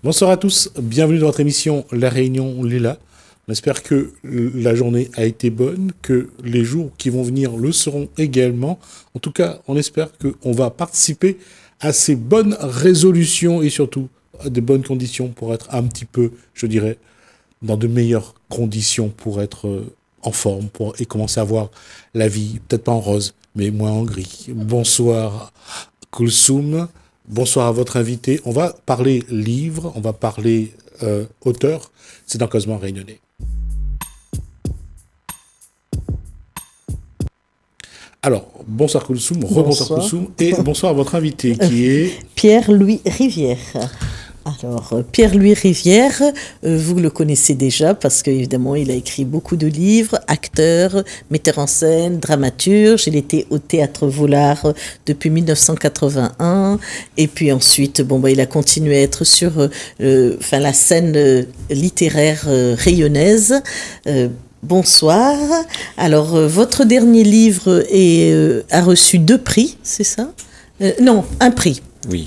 Bonsoir à tous, bienvenue dans votre émission La Réunion Lila. On espère que la journée a été bonne, que les jours qui vont venir le seront également. En tout cas, on espère qu'on va participer à ces bonnes résolutions et surtout à de bonnes conditions pour être un petit peu, je dirais, dans de meilleures conditions pour être en forme et commencer à voir la vie, peut-être pas en rose, mais moins en gris. Bonsoir Koulsoum, bonsoir à votre invité. On va parler livre, on va parler auteur, c'est dans Cosmo Réunionnais. Alors, bonsoir Koulsoum, rebonsoir Koulsoum, et bonsoir à votre invité qui est... Pierre-Louis Rivière. Alors, Pierre-Louis Rivière, vous le connaissez déjà parce qu'évidemment, il a écrit beaucoup de livres, acteur, metteur en scène, dramaturge. Il était au Théâtre Vollard depuis 1981. Et puis ensuite, il a continué à être sur la scène littéraire rayonnaise. Bonsoir. Alors, votre dernier livre a reçu 2 prix, c'est ça? Non, un prix. Oui.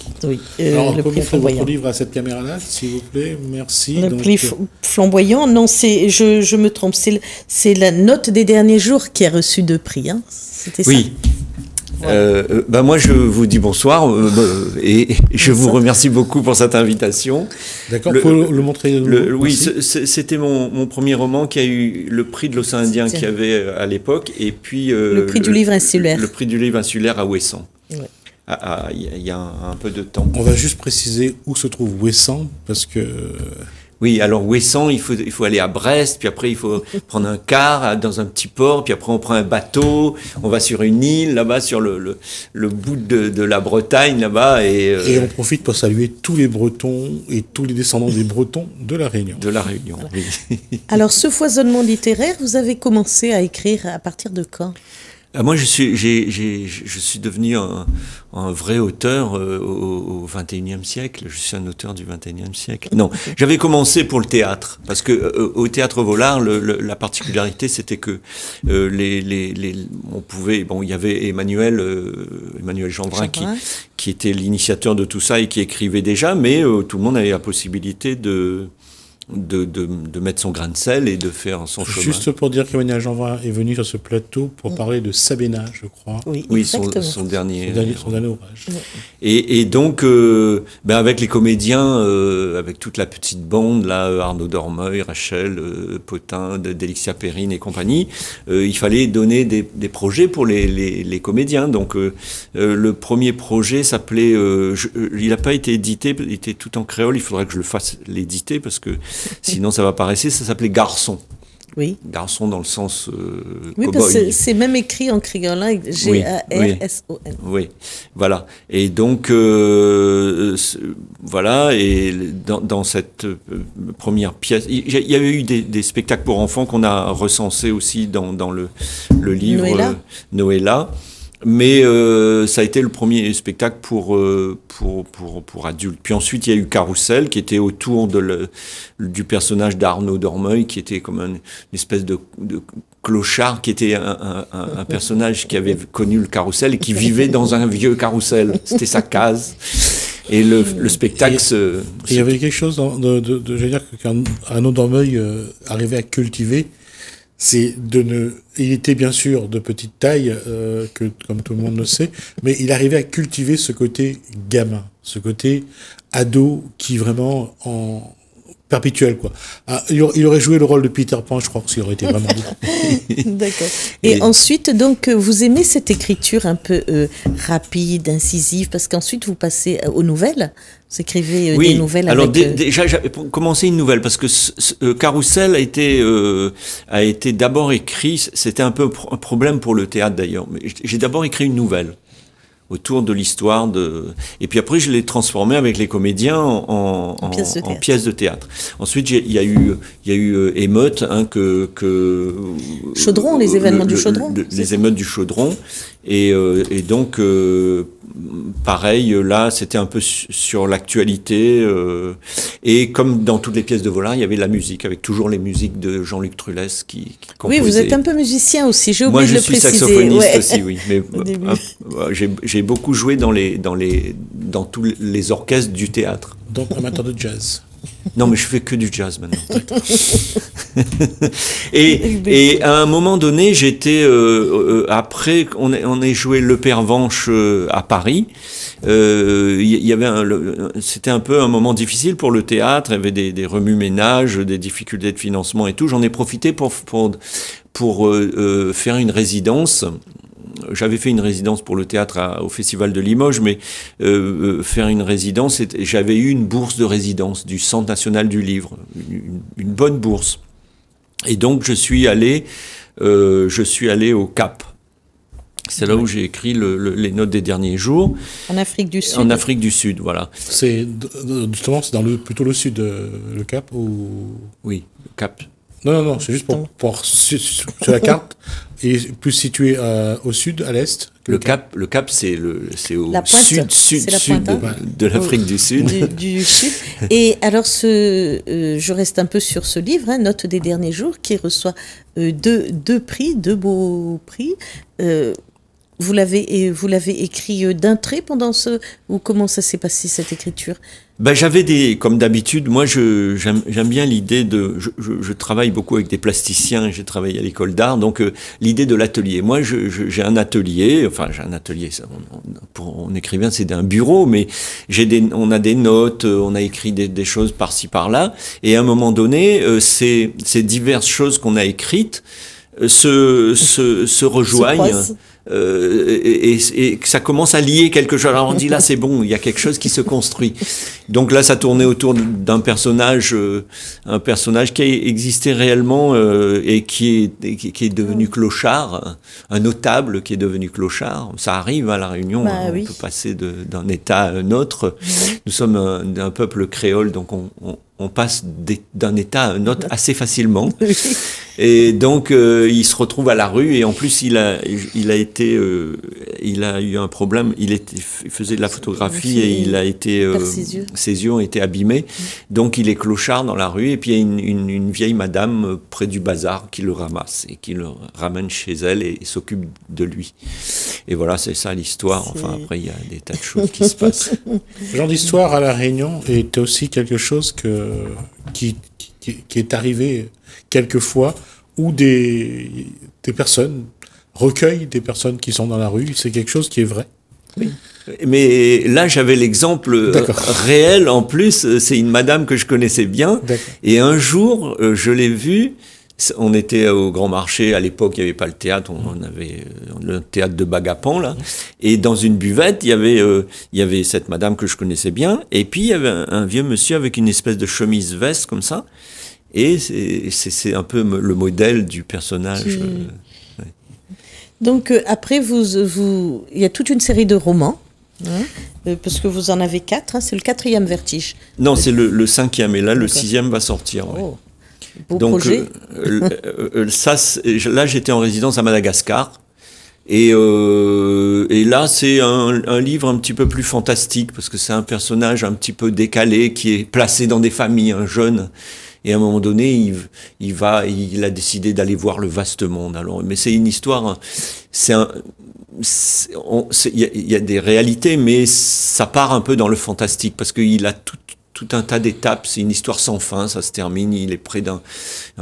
Alors, le prix Flamboyant. Votre livre à cette caméra-là, s'il vous plaît, merci. Le prix Flamboyant, non, je me trompe, c'est la note des derniers jours qui a reçu 2 prix. Hein. C'était ça. Oui. Voilà. Moi, je vous dis bonsoir et je vous remercie beaucoup pour cette invitation. D'accord, il faut le montrer. Oui, c'était mon premier roman qui a eu le prix de l'océan Indien qu'il y avait à l'époque et puis le prix du livre insulaire. Le prix du livre insulaire à Ouessant. Ouais. Il y a un peu de temps. On va juste préciser où se trouve Ouessant, parce que... Oui, alors Ouessant, il faut aller à Brest, puis après il faut prendre un car dans un petit port, puis après on prend un bateau, on va sur une île, là-bas, sur le bout de la Bretagne, là-bas. Et on profite pour saluer tous les Bretons et tous les descendants des Bretons de La Réunion. De La Réunion, voilà. Oui. Alors, ce foisonnement littéraire, vous avez commencé à écrire à partir de quand ? Moi, je suis devenu un vrai auteur au XXIe siècle. Je suis un auteur du XXIe siècle. Non, j'avais commencé pour le théâtre, parce que au Théâtre Vollard, la particularité, c'était que on pouvait, il y avait Emmanuel Jeanbrun qui était l'initiateur de tout ça et qui écrivait déjà, mais tout le monde avait la possibilité de mettre son grain de sel et de faire son chemin. Juste pour dire qu'Emmanuel Jeanbrun est venu sur ce plateau pour parler de Sabéna, je crois. Oui, son dernier ouvrage. Et donc, avec les comédiens, avec toute la petite bande, là, Arnaud Dormeuil, Rachel Potin, Délixia Perrine et compagnie, il fallait donner des projets pour les comédiens. Donc, le premier projet s'appelait, il n'a pas été édité, il était tout en créole, il faudrait que je le fasse l'éditer parce que sinon ça va pas rester, ça s'appelait Garçon. Oui. Garçon dans le sens oui, parce que c'est même écrit en créolin, G-A-R-S-O-N. Oui, voilà. Et donc, voilà, et dans cette première pièce, il y avait eu des spectacles pour enfants qu'on a recensés aussi dans le livre Noëlla. Mais ça a été le premier spectacle pour adultes. Puis ensuite, il y a eu Carrousel, qui était autour du personnage d'Arnaud Dormeuil, qui était comme une espèce de clochard, qui était un personnage qui avait connu le carrousel et qui vivait dans un vieux carrousel. C'était sa case. Et le spectacle il y avait quelque chose je veux dire, qu'Arnaud Dormeuil arrivait à cultiver. Il était bien sûr de petite taille, comme tout le monde le sait, mais il arrivait à cultiver ce côté gamin, ce côté ado qui vraiment en perpétuel, quoi. Il aurait joué le rôle de Peter Pan, je crois que ça aurait été vraiment bien. D'accord. Et ensuite, donc, vous aimez cette écriture un peu rapide, incisive, parce qu'ensuite vous passez aux nouvelles. Vous écrivez des nouvelles. Alors déjà j'avais commencé une nouvelle parce que Carrousel a été d'abord écrit. C'était un peu un problème pour le théâtre d'ailleurs. Mais j'ai d'abord écrit une nouvelle autour de l'histoire et puis après je l'ai transformé avec les comédiens en pièce de théâtre. Ensuite il y a eu Émeute, Chaudron, les événements du Chaudron. Les émeutes du Chaudron et donc pareil, là, c'était un peu sur l'actualité. Et comme dans toutes les pièces de Vollard, il y avait la musique, avec toujours les musiques de Jean-Luc Trulès qui composait. Oui, vous êtes un peu musicien aussi, j'ai oublié de le préciser. Moi, je suis saxophoniste aussi, oui. Mais j'ai beaucoup joué dans tous les orchestres du théâtre. Donc, amateur de jazz. Non, mais je fais que du jazz maintenant. et à un moment donné, j'étais après on ait joué Le Pervenche à Paris. Y avait c'était un peu un moment difficile pour le théâtre. Il y avait des remue-ménages, des difficultés de financement et tout. J'en ai profité pour faire une résidence. J'avais fait une résidence pour le théâtre au Festival de Limoges, mais faire une résidence, j'avais eu une bourse de résidence du Centre national du livre, une bonne bourse. Et donc je suis allé au Cap. C'est là où j'ai écrit les notes des derniers jours. En Afrique du Sud. En Afrique du Sud, voilà. C'est justement c'est plutôt le sud, le Cap ou. Oui, le Cap. Non, c'est juste pour sur la carte et plus situé au sud, à l'est. Le Cap, c'est au sud de l'Afrique du Sud. Du Sud. Et alors, je reste un peu sur ce livre, hein, Notes des derniers jours, qui reçoit deux prix, deux beaux prix. Vous l'avez écrit d'un trait ou comment ça s'est passé cette écriture? Ben comme d'habitude, moi j'aime bien l'idée je travaille beaucoup avec des plasticiens, j'ai travaillé à l'école d'art, donc l'idée de l'atelier. Moi j'ai un atelier, pour un écrivain c'est un bureau, mais on a des notes, on a écrit des choses par-ci par-là, et à un moment donné, ces diverses choses qu'on a écrites se rejoignent. Et que ça commence à lier quelque chose. Alors on dit là c'est bon, il y a quelque chose qui se construit. Donc là ça tournait autour d'un personnage, un personnage qui a existé réellement et qui est devenu clochard, un notable qui est devenu clochard. Ça arrive à La Réunion, on peut passer d'un état à un autre. Nous sommes un peuple créole, donc on passe d'un état à un autre assez facilement. Et donc il se retrouve à la rue, et en plus il a eu un problème. Il faisait de la photographie et il a été ses yeux ont été abîmés. Donc il est clochard dans la rue, et puis il y a une vieille madame près du bazar qui le ramasse et qui le ramène chez elle et s'occupe de lui. Et voilà, c'est ça l'histoire. Enfin après il y a des tas de choses qui se passent. Ce genre d'histoire à La Réunion est aussi quelque chose qui est arrivé quelquefois, où des personnes recueillent des personnes qui sont dans la rue. C'est quelque chose qui est vrai. Oui. Mais là, j'avais l'exemple réel en plus. C'est une madame que je connaissais bien. Et un jour, je l'ai vue. On était au Grand Marché. À l'époque, il n'y avait pas le théâtre. On avait le théâtre de Bagapan, là. Et dans une buvette, il y avait cette madame que je connaissais bien. Et puis, il y avait un vieux monsieur avec une espèce de chemise-veste comme ça. Et c'est un peu le modèle du personnage. Donc après, il y a toute une série de romans, parce que vous en avez 4, hein, c'est le 4e Vertige. Non, c'est le 5e, et là le 6e va sortir. Ouais. Oh, beau projet. Là j'étais en résidence à Madagascar, et là c'est un livre un petit peu plus fantastique, parce que c'est un personnage un petit peu décalé qui est placé dans des familles, un jeune. Et à un moment donné, il a décidé d'aller voir le vaste monde. Alors, mais c'est une histoire, il y a des réalités, mais ça part un peu dans le fantastique, parce qu'il a tout un tas d'étapes. C'est une histoire sans fin, ça se termine, il est près d'un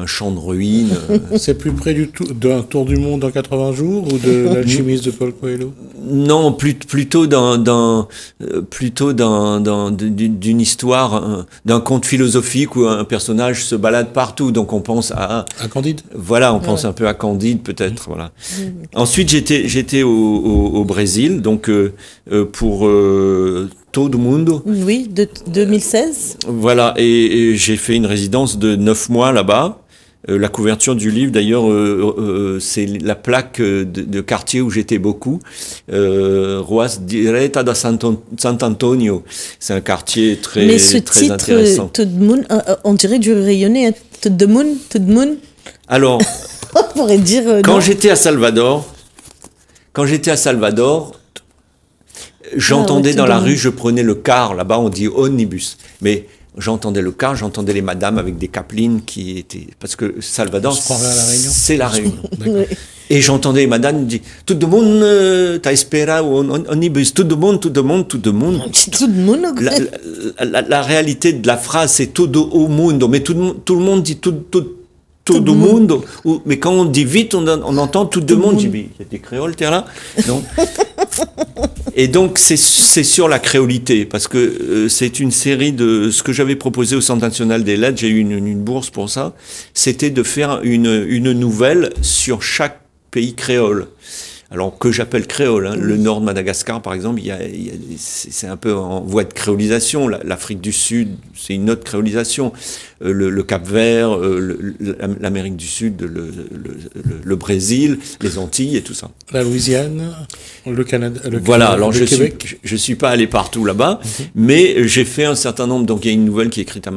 champ de ruines. C'est plus près d'un tour du monde en 80 jours ou de l'alchimiste de Paul Coelho? Non, plutôt d'une histoire, d'un conte philosophique où un personnage se balade partout. Donc on pense à Candide. Voilà, on pense un peu à Candide peut-être. Voilà. Ensuite j'étais au Brésil, donc pour Todo Mundo. Oui, de 2016. Voilà, et j'ai fait une résidence de 9 mois là-bas. La couverture du livre, d'ailleurs, c'est la plaque de quartier où j'étais beaucoup. Ruas Direita da Santo-Antonio. C'est un quartier très, mais ce très titre, intéressant. On dirait du rayonné. Tout de Moon. Alors, on pourrait dire. Quand j'étais à Salvador, j'entendais dans la rue, je prenais le car, là-bas on dit omnibus, mais j'entendais le car, j'entendais les madames avec des capelines qui étaient... Parce que Salvador, c'est la Réunion. Et j'entendais madame dire tout le monde t'a espéré on y bus, tout le monde. Tout le monde. La réalité de la phrase c'est todo o mundo, mais tout le monde dit tout le monde. Mais quand on dit vite, on entend tout le monde. Il y a des créoles, t'es là. Donc, et donc c'est sur la créolité parce que c'est une série de ce que j'avais proposé au Centre national des lettres. J'ai eu une bourse pour ça. C'était de faire une nouvelle sur chaque pays créole. Alors que j'appelle créole, hein. Le nord de Madagascar par exemple, c'est un peu en voie de créolisation. L'Afrique du Sud, c'est une autre créolisation. Le Cap-Vert, l'Amérique du Sud, le Brésil, les Antilles et tout ça. La Louisiane, le Canada, voilà. Alors je suis pas allé partout là-bas, mais j'ai fait un certain nombre. Donc il y a une nouvelle qui est écrite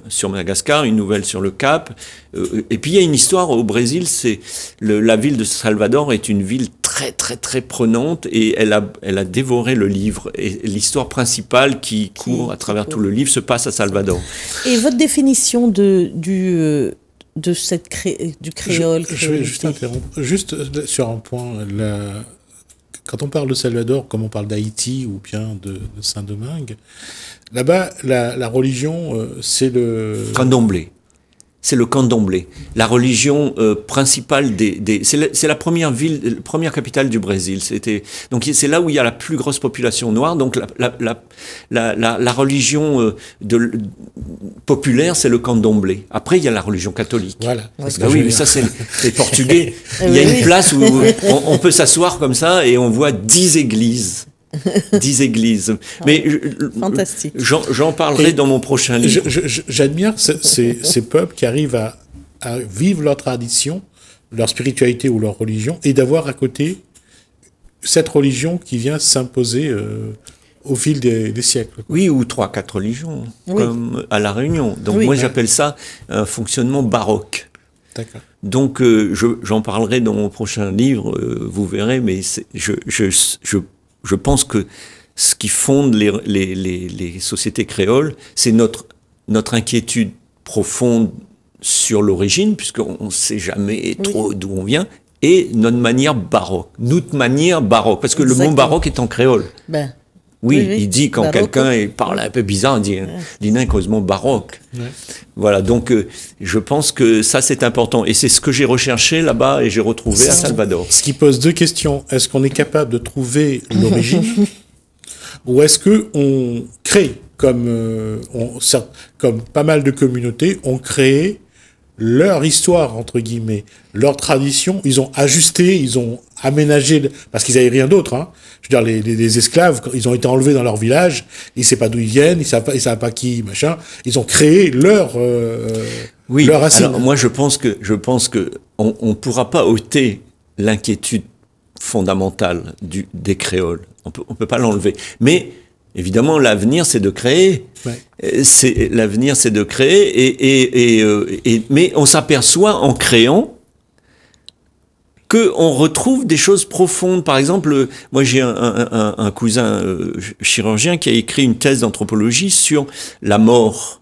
sur Madagascar, une nouvelle sur le Cap, et puis il y a une histoire au Brésil. C'est la ville de Salvador est une ville très très très prenante et elle a dévoré le livre. Et l'histoire principale qui court à travers tout le livre se passe à Salvador. Et votre définition du créole. Je vais juste interrompre. Juste sur un point, quand on parle de Salvador, comme on parle d'Haïti ou bien de Saint-Domingue, là-bas, la religion, c'est le... Candomblé. C'est le candomblé. La religion principale c'est la première capitale du Brésil. Donc c'est là où il y a la plus grosse population noire. Donc la religion populaire, c'est le candomblé. Après, il y a la religion catholique. Voilà. Oui, mais ça c'est les Portugais. Il y a une place où on peut s'asseoir comme ça et on voit 10 églises. 10 églises. Mais fantastique. J'en parlerai dans mon prochain livre. J'admire ces peuples qui arrivent à vivre leur tradition, leur spiritualité ou leur religion, et d'avoir à côté cette religion qui vient s'imposer au fil des siècles. Oui, ou 3-4 religions, comme à La Réunion. Donc moi j'appelle ça un fonctionnement baroque. D'accord. Donc j'en parlerai dans mon prochain livre, vous verrez, mais je pense que ce qui fonde les sociétés créoles, c'est notre inquiétude profonde sur l'origine, puisqu'on ne sait jamais trop d'où on vient, et notre manière baroque. Parce que le mot baroque est en créole. Oui, il dit quand quelqu'un parle un peu bizarre, il dit causément baroque. Ouais. Voilà, donc je pense que ça c'est important. Et c'est ce que j'ai recherché là-bas et j'ai retrouvé à Salvador. Ce qui pose deux questions. Est-ce qu'on est capable de trouver l'origine ou est-ce qu'on crée, comme pas mal de communautés ont créé leur histoire, entre guillemets, leur tradition, ils ont ajusté, ils ont aménagé, parce qu'ils n'avaient rien d'autre, hein. Je veux dire, les esclaves, ils ont été enlevés dans leur village, ils ne savent pas d'où ils viennent, ils ne savent pas qui, machin, ils ont créé leur racine. Alors moi je pense que on pourra pas ôter l'inquiétude fondamentale des créoles, on peut pas l'enlever, mais évidemment, l'avenir, c'est de créer. Ouais. L'avenir, c'est de créer. Mais on s'aperçoit en créant qu'on retrouve des choses profondes. Par exemple, moi, j'ai un cousin chirurgien qui a écrit une thèse d'anthropologie sur la mort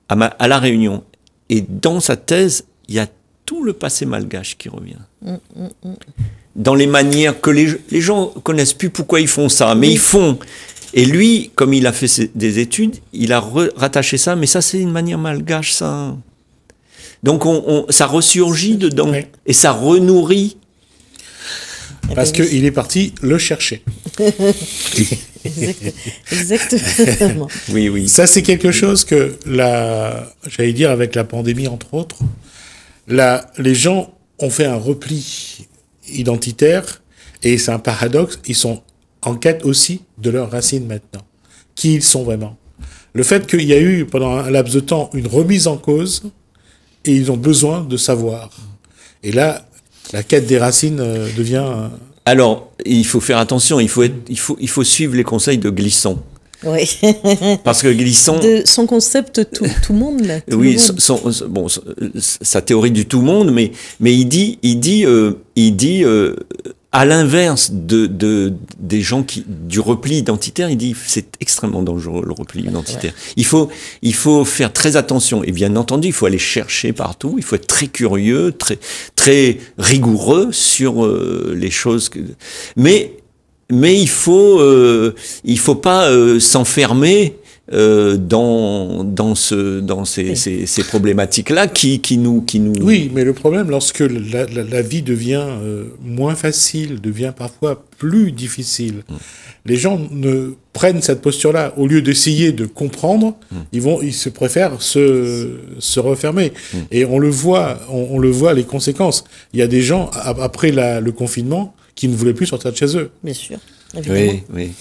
à La Réunion. Et dans sa thèse, il y a tout le passé malgache qui revient. Dans les manières que les gens connaissent plus pourquoi ils font ça, mais ils font. Et lui, comme il a fait des études, il a rattaché ça, mais ça c'est une manière malgache, ça. Donc ça ressurgit dedans, et ça renourrit. Parce qu'il est parti le chercher. Exactement. Oui. Ça c'est quelque chose que, j'allais dire avec la pandémie entre autres, les gens ont fait un repli identitaire, et c'est un paradoxe, ils sont en quête aussi de leurs racines maintenant. Qui ils sont vraiment. Le fait qu'il y a eu, pendant un laps de temps, une remise en cause, et ils ont besoin de savoir. Et là, la quête des racines devient... Alors, il faut faire attention, il faut suivre les conseils de Glisson. Oui. Parce que Glisson... son concept tout le monde, là. Oui, sa théorie du tout monde, mais il dit à l'inverse des gens du repli identitaire, il dit c'est extrêmement dangereux le repli identitaire. Ouais. Il faut faire très attention. Et bien entendu, il faut aller chercher partout. Il faut être très curieux, très rigoureux sur les choses. Mais il faut pas s'enfermer dans ces problématiques-là qui nous. Oui, mais le problème, lorsque la vie devient moins facile, devient parfois plus difficile, les gens ne prennent cette posture-là. Au lieu d'essayer de comprendre, ils se préfèrent se refermer. Et on le voit, les conséquences. Il y a des gens, après le confinement, qui ne voulaient plus sortir de chez eux. Bien sûr. Évidemment. Oui.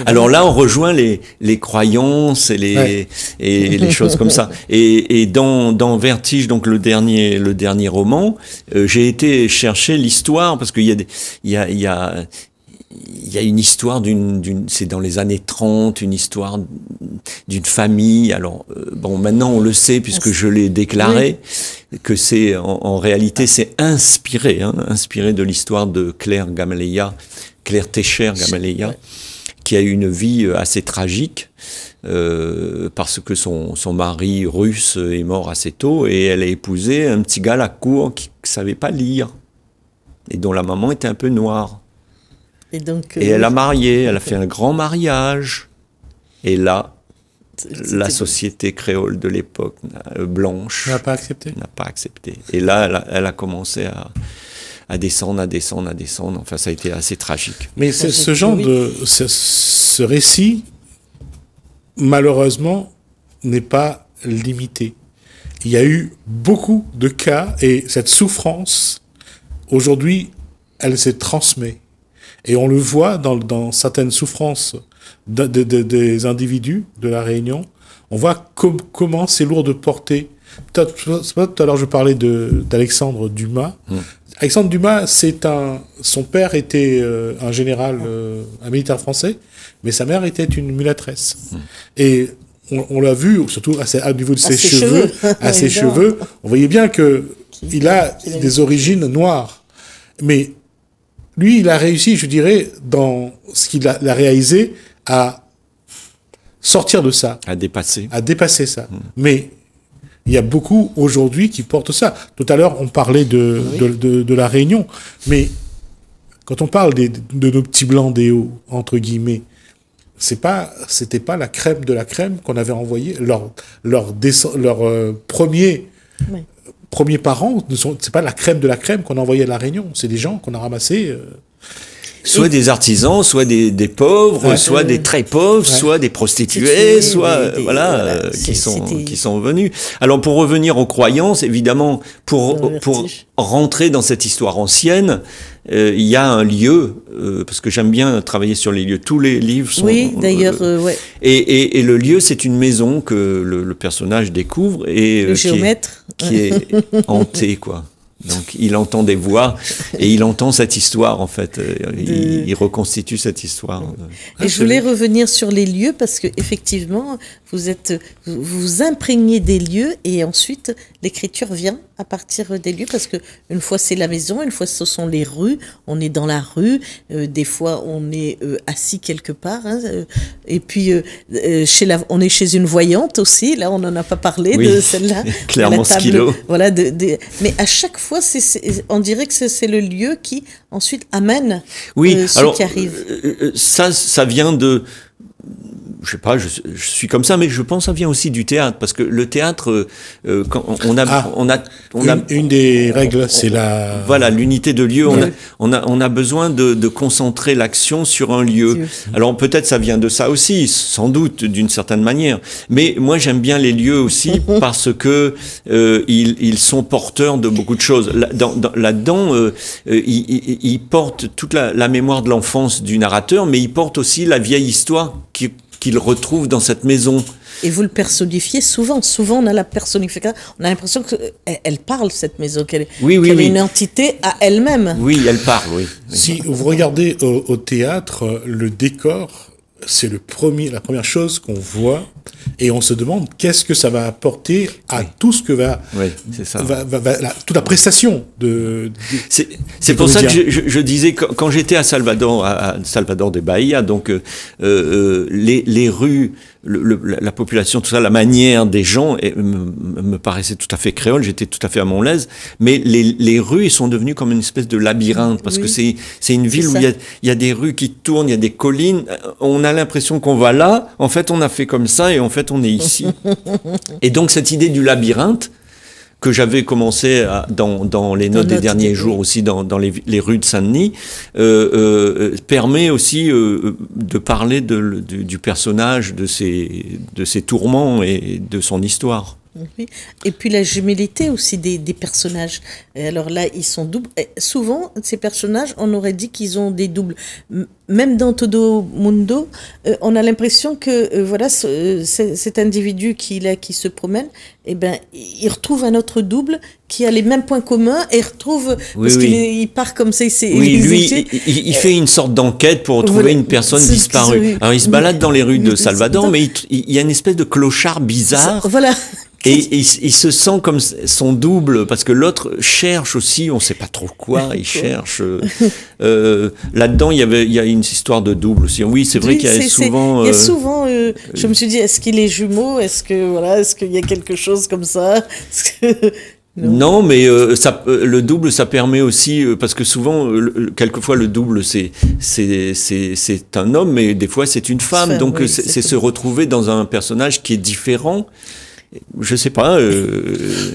Alors là, on rejoint les croyances et les choses comme ça. Et dans Vertige, donc le dernier roman, j'ai été chercher l'histoire parce qu'il y a une histoire c'est dans les années 30, une histoire d'une famille. Alors, maintenant on le sait puisque je l'ai déclaré, que c'est, en réalité, c'est inspiré de l'histoire de Claire Técher-Gamaleya, qui a eu une vie assez tragique, parce que son mari russe est mort assez tôt, et elle a épousé un petit gars à la cour qui savait pas lire, et dont la maman était un peu noire. Et elle a marié, elle a fait un grand mariage. Et là, la société créole de l'époque, blanche, n'a pas accepté. Et là, elle a commencé à descendre. Enfin, ça a été assez tragique. Mais ce genre ce récit, malheureusement, n'est pas limité. Il y a eu beaucoup de cas, et cette souffrance, aujourd'hui, elle se transmet. Et on le voit dans certaines souffrances des individus de la Réunion. On voit comment c'est lourd de porter. Tout à l'heure, je parlais d'Alexandre Dumas. Alexandre Dumas, son père était un général, un militaire français, mais sa mère était une mulâtresse. Et on l'a vu, surtout au niveau de ses cheveux, on voyait bien qu'il a des origines noires. Mais lui, il a réussi, je dirais, dans ce qu'il a réalisé, à sortir de ça. À dépasser ça. Mais il y a beaucoup aujourd'hui qui portent ça. Tout à l'heure, on parlait de la Réunion. Mais quand on parle de nos petits blancs des hauts, entre guillemets, c'était pas la crème de la crème qu'on avait envoyé. Leurs premiers parents, c'est pas la crème de la crème qu'on a envoyé à la Réunion. C'est des gens qu'on a ramassés. Soit des artisans, soit des pauvres, soit des très pauvres, soit des prostituées, qui sont venus. Alors pour revenir aux croyances, évidemment, pour rentrer dans cette histoire ancienne, il y a un lieu, parce que j'aime bien travailler sur les lieux. Tous les livres sont... Oui, d'ailleurs, Et le lieu, c'est une maison que le personnage découvre et le géomètre qui est hantée, quoi. Donc il entend des voix et il entend cette histoire, en fait. Il reconstitue cette histoire. Et je voulais revenir sur les lieux parce que effectivement, vous imprégnez des lieux et ensuite l'écriture vient à partir des lieux, parce que une fois c'est la maison, une fois ce sont les rues, on est dans la rue, des fois on est assis quelque part, et puis on est chez une voyante aussi, là on n'en a pas parlé de celle-là. Clairement Skilo. Voilà, mais à chaque fois, on dirait que c'est le lieu qui ensuite amène ce qui arrive. Ça vient de... Je sais pas, je suis comme ça, mais je pense que ça vient aussi du théâtre, parce que le théâtre, quand on a une des règles, c'est l'unité de lieu. On a besoin de concentrer l'action sur un lieu. Alors peut-être ça vient de ça aussi, sans doute d'une certaine manière. Mais moi j'aime bien les lieux aussi parce que ils sont porteurs de beaucoup de choses. Là-dedans, ils portent toute la mémoire de l'enfance du narrateur, mais ils portent aussi la vieille histoire qu'il retrouve dans cette maison. Et vous le personnifiez souvent. Souvent, on a la personnification. On a l'impression qu'elle parle, cette maison, qu'elle est une entité à elle-même. Oui, elle parle, oui. Si vous regardez au théâtre, le décor, c'est la première chose qu'on voit. Et on se demande qu'est-ce que ça va apporter à tout ce que toute la prestation c'est pour ça que je disais, quand j'étais à Salvador de Bahia, donc les rues, la population, tout ça, la manière des gens me paraissait tout à fait créole, j'étais tout à fait à mon aise, mais les rues sont devenues comme une espèce de labyrinthe, parce que c'est une ville où il y a des rues qui tournent, il y a des collines, on a l'impression qu'on va là, en fait on a fait comme ça et en fait on est ici. Et donc cette idée du labyrinthe, que j'avais commencé dans les notes des derniers jours aussi dans les rues de Saint-Denis, permet aussi de parler du personnage, de ses tourments et de son histoire. Oui. Et puis la jumélité aussi des personnages. Et alors là, ils sont doubles. Et souvent, ces personnages, on aurait dit qu'ils ont des doubles. Même dans Todo Mundo, on a l'impression que voilà, cet individu qui se promène, eh ben, il retrouve un autre double qui a les mêmes points communs et retrouve parce qu'il part comme ça. Il fait une sorte d'enquête pour retrouver une personne disparue. Alors il se balade dans les rues de Salvador, mais il y a une espèce de clochard bizarre. Voilà. Et il se sent comme son double, parce que l'autre cherche aussi, on ne sait pas trop quoi, il cherche. Là-dedans, il y a une histoire de double aussi. Oui, c'est vrai qu'il y a souvent... Il y a souvent, je me suis dit, est-ce qu'il est jumeau? Est-ce qu'il y a quelque chose comme ça? Non, mais le double, ça permet aussi, parce que souvent, quelquefois, le double, c'est un homme, mais des fois, c'est une femme. Donc, oui, c'est se retrouver dans un personnage qui est différent. Je sais pas. Je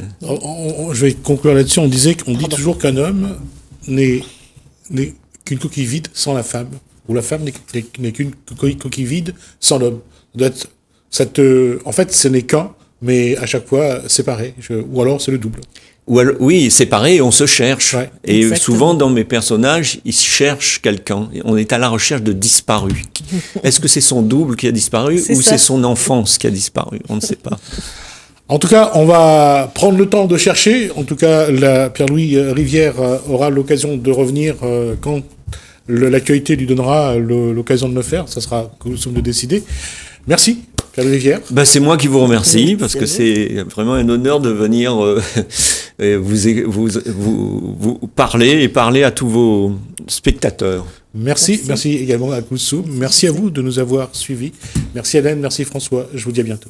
vais conclure là-dessus. On dit toujours qu'un homme n'est qu'une coquille vide sans la femme, ou la femme n'est qu'une coquille vide sans l'homme. En fait, ce n'est qu'un, mais à chaque fois séparé. Ou alors c'est le double. Oui, séparé, on se cherche. Ouais, et souvent, dans mes personnages, ils cherchent quelqu'un. On est à la recherche de disparus. Est-ce que c'est son double qui a disparu ou c'est son enfance qui a disparu? On ne sait pas. En tout cas, on va prendre le temps de chercher. En tout cas, Pierre-Louis Rivière aura l'occasion de revenir quand l'actualité lui donnera l'occasion de le faire. Ça sera que nous sommes de décider. Merci, Pierre-Louis Rivière. C'est moi qui vous remercie, parce que c'est vraiment un honneur de venir vous parler et parler à tous vos spectateurs. Merci également à Koussou. Merci à vous de nous avoir suivis. Merci Hélène, merci François. Je vous dis à bientôt.